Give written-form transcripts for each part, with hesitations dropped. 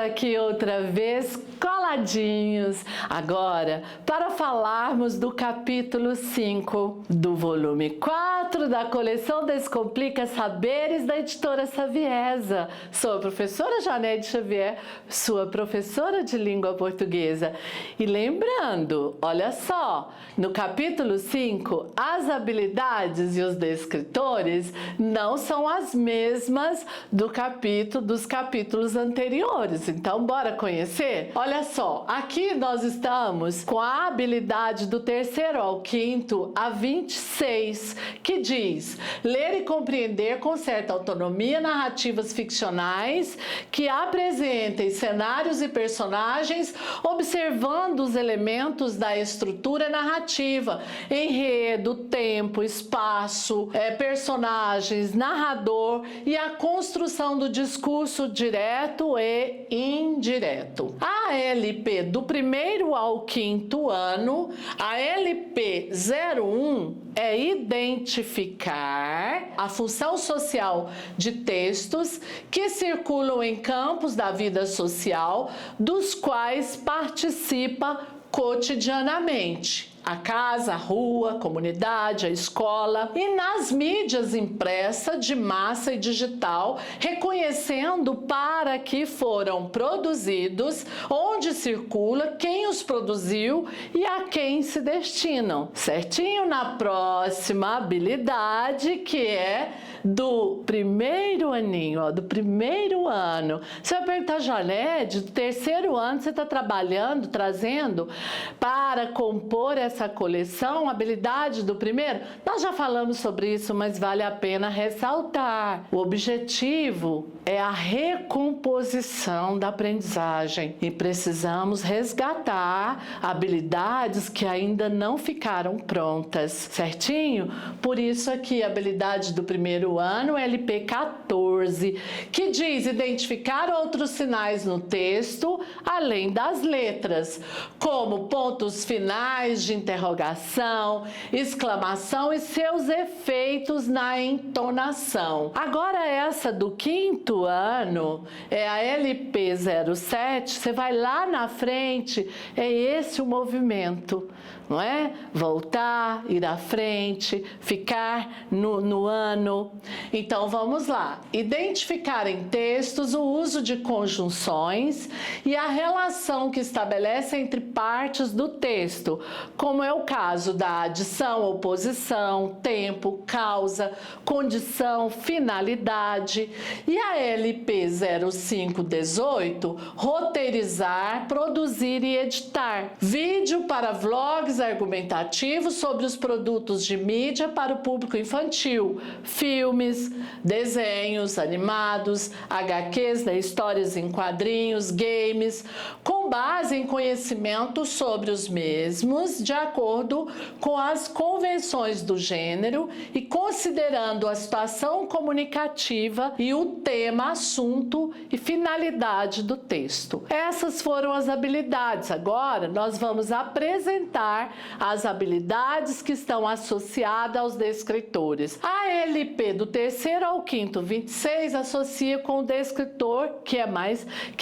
aqui outra vez, coladinhos, agora para falarmos do capítulo 5 do volume 4 da coleção Descomplica Saberes da editora Saviesa. Sou a professora Janete Xavier, sua professora de língua portuguesa. E lembrando, olha só, no capítulo 5, as habilidades e os descritores não são as mesmas dos capítulos anteriores. Então, bora conhecer? Olha só, aqui nós estamos com a habilidade do terceiro ao quinto a 26, que diz: ler e compreender com certa autonomia narrativas ficcionais que apresentem cenários e personagens observando os elementos da estrutura narrativa, enredo, tempo, espaço, personagens, narrador e a construção do discurso direto e indireto. A LP do primeiro ao quinto ano, a LP 01, é identificar a função social de textos que circulam em campos da vida social dos quais participa cotidianamente. A casa, a rua, a comunidade, a escola e nas mídias impressa, de massa e digital, reconhecendo para que foram produzidos, onde circula, quem os produziu e a quem se destinam. Certinho? Na próxima habilidade, que é do primeiro aninho, ó, do primeiro ano. Você vai perguntar, Janete, do terceiro ano você está trabalhando, trazendo para compor essa coleção, habilidade do primeiro? Nós já falamos sobre isso, mas vale a pena ressaltar. O objetivo é a recomposição da aprendizagem e precisamos resgatar habilidades que ainda não ficaram prontas, certinho? Por isso aqui, a habilidade do primeiro ano, LP 14, que diz identificar outros sinais no texto, além das letras, como pontos finais de interrogação, exclamação e seus efeitos na entonação. Agora essa do quinto ano, é a LP 07, você vai lá na frente, é esse o movimento, não é? Voltar, ir à frente, ficar no ano. Então vamos lá. Identificar em textos o uso de conjunções e a relação que estabelece entre partes do texto, como é o caso da adição, oposição, tempo, causa, condição, finalidade. E a LP 0518, roteirizar, produzir e editar. Vídeo para vlogs argumentativos sobre os produtos de mídia para o público infantil, filmes, desenhos animados, HQs, né, histórias em quadrinhos, games, com base em conhecimento sobre os mesmos, de acordo com as convenções do gênero e considerando a situação comunicativa e o tema, assunto e finalidade do texto. Essas foram as habilidades. Agora nós vamos apresentar as habilidades que estão associadas aos descritores. A LP do terceiro ao quinto, 26, associa com o descritor, que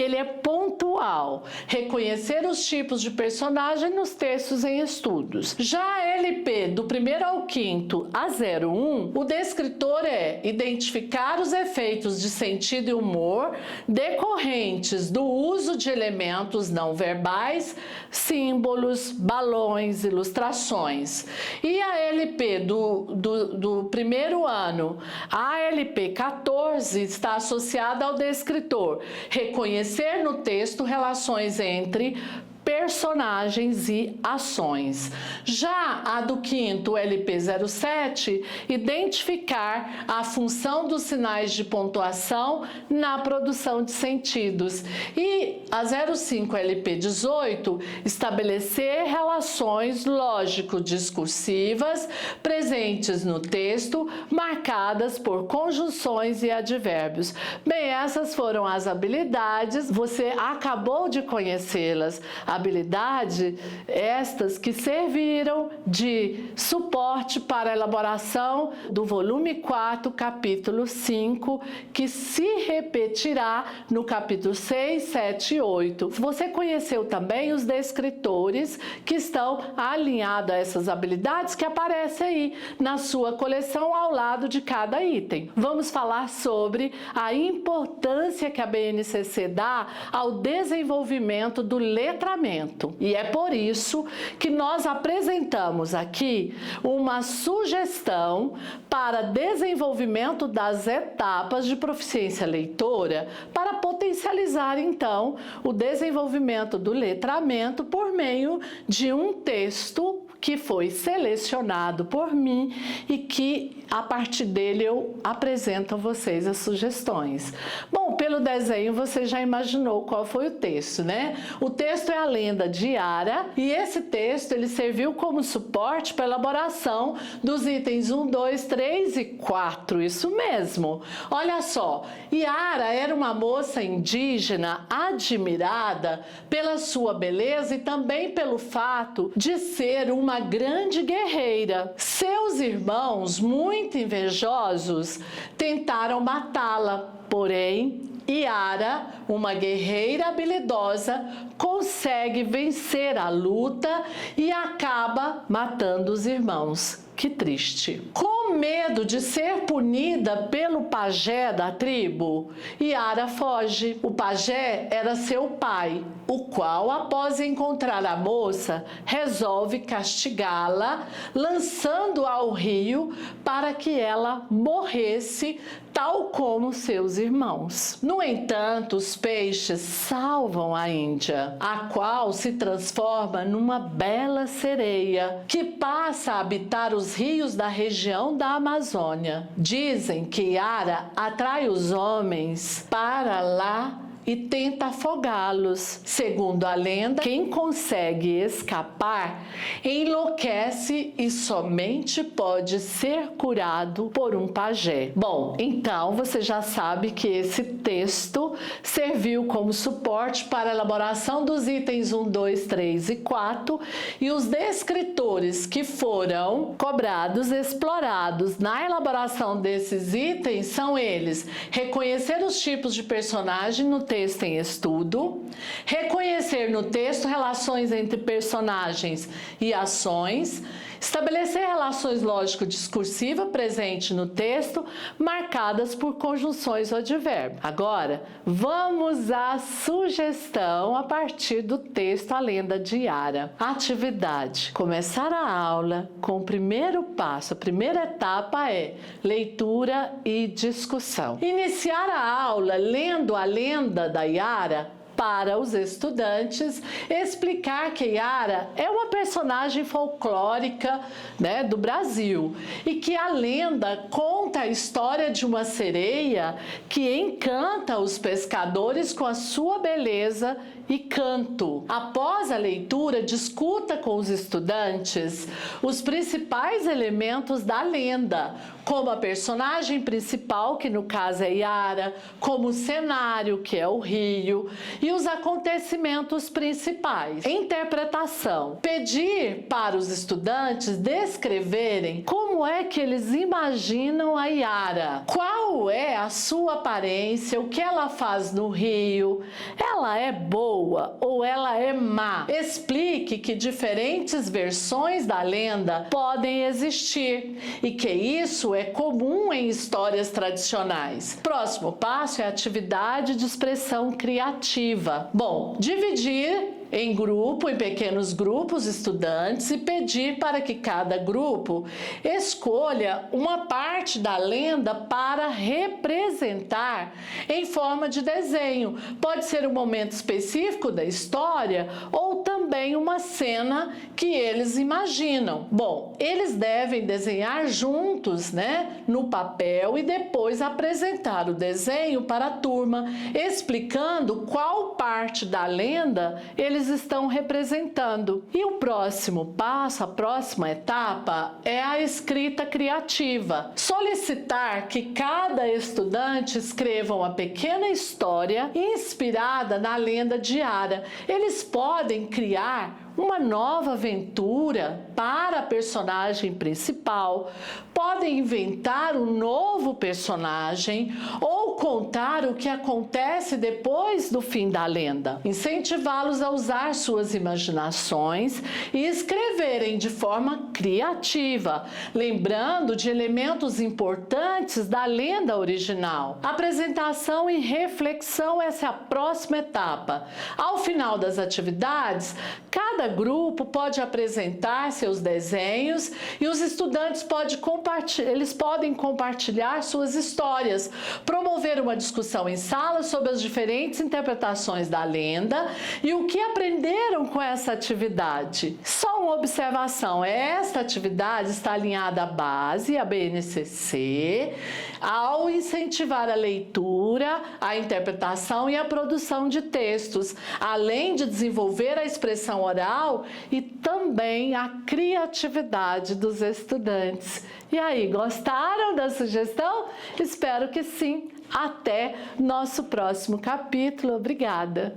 ele é pontual. Reconhecer os tipos de personagem nos textos em estudos. Já a LP do primeiro ao quinto, a 01, o descritor é identificar os efeitos de sentido e humor decorrentes do uso de elementos não verbais, símbolos, balões, ilustrações. E a LP do primeiro ano, a LP 14, está associada ao descritor. Reconhecer no texto relações entre personagens e ações. Já a do quinto, LP 07, identificar a função dos sinais de pontuação na produção de sentidos. E a 05, LP 18, estabelecer relações lógico-discursivas presentes no texto, marcadas por conjunções e advérbios. Bem, essas foram as habilidades, você acabou de conhecê-las. A habilidade estas que serviram de suporte para a elaboração do volume 4, capítulo 5, que se repetirá no capítulo 6, 7 e 8. Você conheceu também os descritores que estão alinhados a essas habilidades que aparecem aí na sua coleção ao lado de cada item. Vamos falar sobre a importância que a BNCC dá ao desenvolvimento do letramento. E é por isso que nós apresentamos aqui uma sugestão para desenvolvimento das etapas de proficiência leitora para potencializar, então, o desenvolvimento do letramento por meio de um texto que foi selecionado por mim e que, a partir dele, eu apresento a vocês as sugestões. Bom, pelo desenho você já imaginou qual foi o texto, né? O texto é a lenda de Yara e esse texto ele serviu como suporte para a elaboração dos itens 1, 2, 3 e 4, isso mesmo. Olha só, Yara era uma moça indígena admirada pela sua beleza e também pelo fato de ser uma grande guerreira. Seus irmãos, muito invejosos, tentaram matá-la, porém, Yara, uma guerreira habilidosa, consegue vencer a luta e acaba matando os irmãos. Que triste. Com medo de ser punida pelo pajé da tribo, Yara foge. O pajé era seu pai, o qual, após encontrar a moça, resolve castigá-la, lançando-a ao rio para que ela morresse, tal como seus irmãos. No entanto, os peixes salvam a Índia, a qual se transforma numa bela sereia, que passa a habitar os rios da região da Amazônia. Dizem que Yara atrai os homens para lá e tenta afogá-los. Segundo a lenda, quem consegue escapar enlouquece e somente pode ser curado por um pajé. Bom, então você já sabe que esse texto serviu como suporte para a elaboração dos itens 1, 2, 3 e 4 e os descritores que foram cobrados, explorados na elaboração desses itens são eles: reconhecer os tipos de personagem no texto em estudo, reconhecer no texto relações entre personagens e ações, estabelecer relações lógico-discursivas presentes no texto, marcadas por conjunções ou advérbios. Agora, vamos à sugestão a partir do texto A Lenda de Yara. Atividade. Começar a aula com o primeiro passo. A primeira etapa é leitura e discussão. Iniciar a aula lendo a lenda da Yara para os estudantes, explicar que Yara é uma personagem folclórica, né, do Brasil e que a lenda conta a história de uma sereia que encanta os pescadores com a sua beleza e canto. Após a leitura, discuta com os estudantes os principais elementos da lenda, como a personagem principal, que no caso é Yara, como o cenário, que é o rio, e os acontecimentos principais. Interpretação. Pedir para os estudantes descreverem como é que eles imaginam a Yara. Qual é a sua aparência, o que ela faz no rio, ela é boa ou ela é má? Explique que diferentes versões da lenda podem existir e que isso é comum em histórias tradicionais. Próximo passo é a atividade de expressão criativa. Bom, dividir em grupo, em pequenos grupos, estudantes, e pedir para que cada grupo escolha uma parte da lenda para representar em forma de desenho. Pode ser um momento específico da história ou também também uma cena que eles imaginam. Bom, eles devem desenhar juntos, né, no papel e depois apresentar o desenho para a turma, explicando qual parte da lenda eles estão representando. E o próximo passo, a próxima etapa, é a escrita criativa. Solicitar que cada estudante escreva uma pequena história inspirada na lenda de Ara. Eles podem criar uma nova aventura para a personagem principal, podem inventar um novo personagem ou contar o que acontece depois do fim da lenda. Incentivá-los a usar suas imaginações e escreverem de forma criativa, lembrando de elementos importantes da lenda original. Apresentação e reflexão, essa é a próxima etapa. Ao final das atividades, cada grupo pode apresentar seus desenhos e os estudantes podem compartilhar suas histórias, promover uma discussão em sala sobre as diferentes interpretações da lenda e o que aprenderam com essa atividade. Só uma observação, esta atividade está alinhada à base, à BNCC, ao incentivar a leitura, a interpretação e a produção de textos, além de desenvolver a expressão oral e também a criatividade dos estudantes. E aí, gostaram da sugestão? Espero que sim. Até nosso próximo capítulo. Obrigada!